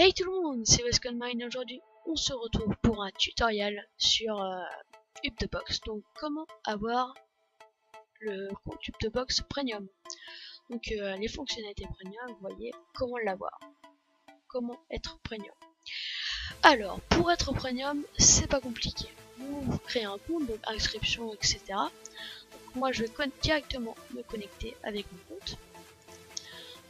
Hey tout le monde, c'est WesconMine. Aujourd'hui on se retrouve pour un tutoriel sur Upthebox. Donc comment avoir le compte Upthebox Premium. Donc les fonctionnalités Premium, vous voyez comment l'avoir. Comment être Premium. Alors pour être Premium, c'est pas compliqué. Vous créez un compte, donc inscription, etc. Donc, moi je vais directement me connecter avec mon compte.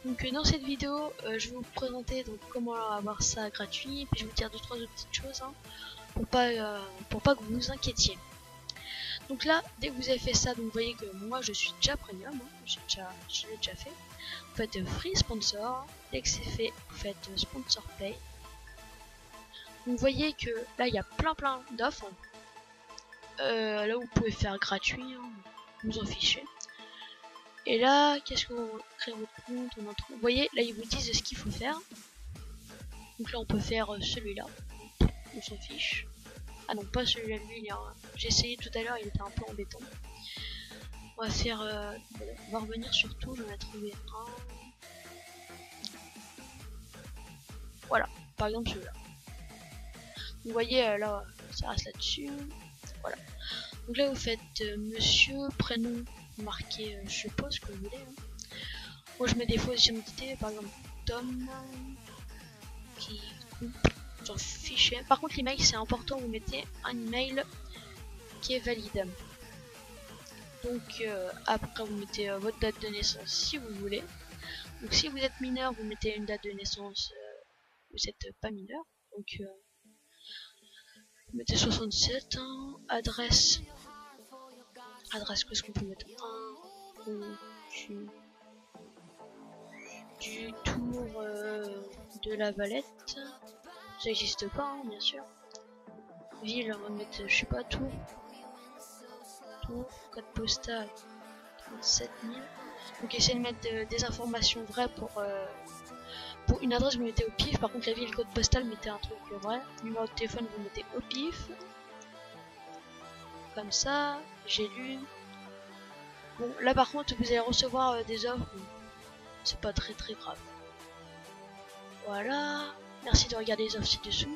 Donc dans cette vidéo, je vais vous présenter donc comment avoir ça gratuit, et puis je vais vous dire 2-3 autres petites choses hein, pour pas que vous vous inquiétiez. Donc là, dès que vous avez fait ça, donc vous voyez que moi je suis déjà premium, hein, je l'ai déjà fait. Vous faites free sponsor, dès que c'est fait, vous faites sponsor pay. Donc vous voyez que là il y a plein d'offres. Là vous pouvez faire gratuit, hein, vous en fichez. Et là, qu'est-ce que vous créez votre compte, vous voyez, là ils vous disent ce qu'il faut faire. Donc là on peut faire celui-là, on s'en fiche. Ah non, pas celui-là, lui, j'ai essayé tout à l'heure, il était un peu embêtant. On va faire, on va revenir sur tout, j'en ai trouvé un. Voilà, par exemple celui-là. Vous voyez, là, ça reste là-dessus. Voilà. Donc là vous faites monsieur, prénom, marqué, je sais pas ce que vous voulez. Hein. Moi je mets des fausses identités, par exemple Tom, qui j'en fiche. Par contre l'email c'est important, vous mettez un email qui est valide. Donc après vous mettez votre date de naissance si vous voulez. Donc si vous êtes mineur, vous mettez une date de naissance, vous n'êtes pas mineur. Donc vous mettez 67, hein. Adresse, qu'est-ce qu'on peut mettre, du tour de la Valette, ça n'existe pas hein, bien sûr. Ville, on va mettre, je sais pas, Tours, code postal 37 000. Donc essayez de mettre des informations vraies pour une adresse vous mettez au pif. Par contre la ville, le code postal, mettez un truc vrai. Numéro de téléphone vous mettez au pif. Comme ça, j'ai lu. Bon là par contre vous allez recevoir des offres. C'est pas très grave. Voilà. Merci de regarder les offres ci-dessous.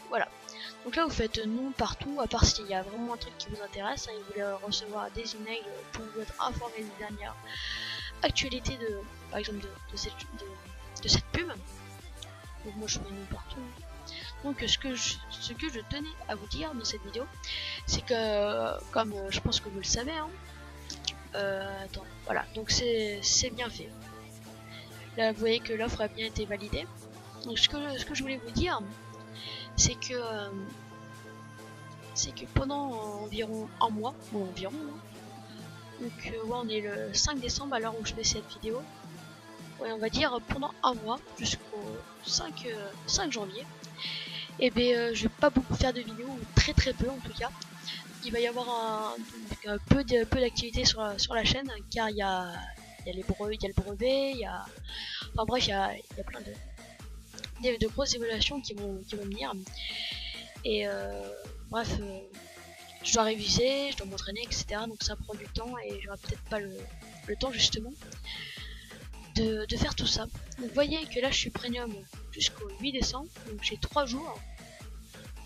Voilà. Donc là vous faites non partout, à part s'il y a vraiment un truc qui vous intéresse, hein, et vous voulez recevoir des emails pour vous être informé des dernières actualités de, par exemple de cette pub. Donc moi je mets non partout. Donc ce que je tenais à vous dire dans cette vidéo, c'est que comme je pense que vous le savez, hein, attends, voilà, donc c'est bien fait. Là vous voyez que l'offre a bien été validée. Donc ce que je voulais vous dire, c'est que pendant environ un mois, bon environ, hein, donc ouais, on est le 5 décembre à l'heure où je fais cette vidéo. Ouais, on va dire pendant un mois jusqu'au 5 janvier. Et ben je vais pas beaucoup faire de vidéos, ou très peu en tout cas. Il va y avoir un peu d'activité sur la chaîne, car il y a le brevet, il y a, enfin bref, il y a plein de grosses évaluations qui vont venir. Et bref, je dois réviser, je dois m'entraîner, etc. Donc ça prend du temps et j'aurai peut-être pas le temps justement de faire tout ça. Donc vous voyez que là je suis premium jusqu'au 8 décembre, donc j'ai 3 jours.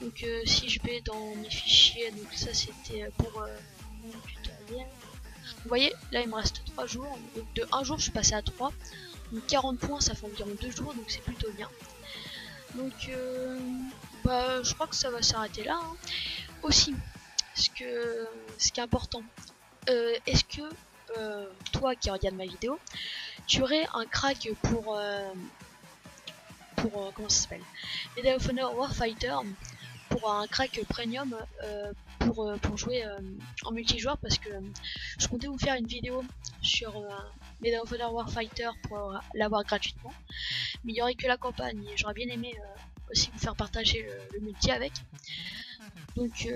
Donc si je vais dans mes fichiers, donc ça c'était pour mon tutoriel. Vous voyez, là il me reste 3 jours, donc de 1 jour je suis passé à 3. Donc 40 points ça fait environ 2 jours, donc c'est plutôt bien. Donc bah, je crois que ça va s'arrêter là. Hein. Aussi, ce qui est important, est-ce que toi qui regarde ma vidéo, tu aurais un crack pour comment ça s'appelle, Medal of Honor Warfighter, pour un crack premium pour jouer en multijoueur, parce que je comptais vous faire une vidéo sur Medal of Honor Warfighter pour l'avoir gratuitement, mais il n'y aurait que la campagne et j'aurais bien aimé aussi vous faire partager le multi avec. Donc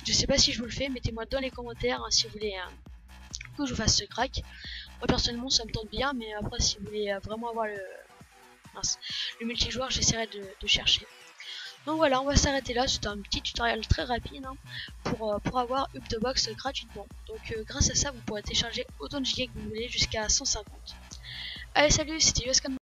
je sais pas si je vous le fais, mettez-moi dans les commentaires hein, si vous voulez que je vous fasse ce crack. Moi personnellement ça me tente bien, mais après si vous voulez vraiment avoir le multijoueur, j'essaierai de chercher. Donc voilà, on va s'arrêter là. C'était un petit tutoriel très rapide hein, pour avoir Upthebox gratuitement. Donc grâce à ça vous pourrez télécharger autant de gigas que vous voulez, jusqu'à 150. Allez salut, c'était WesconMine.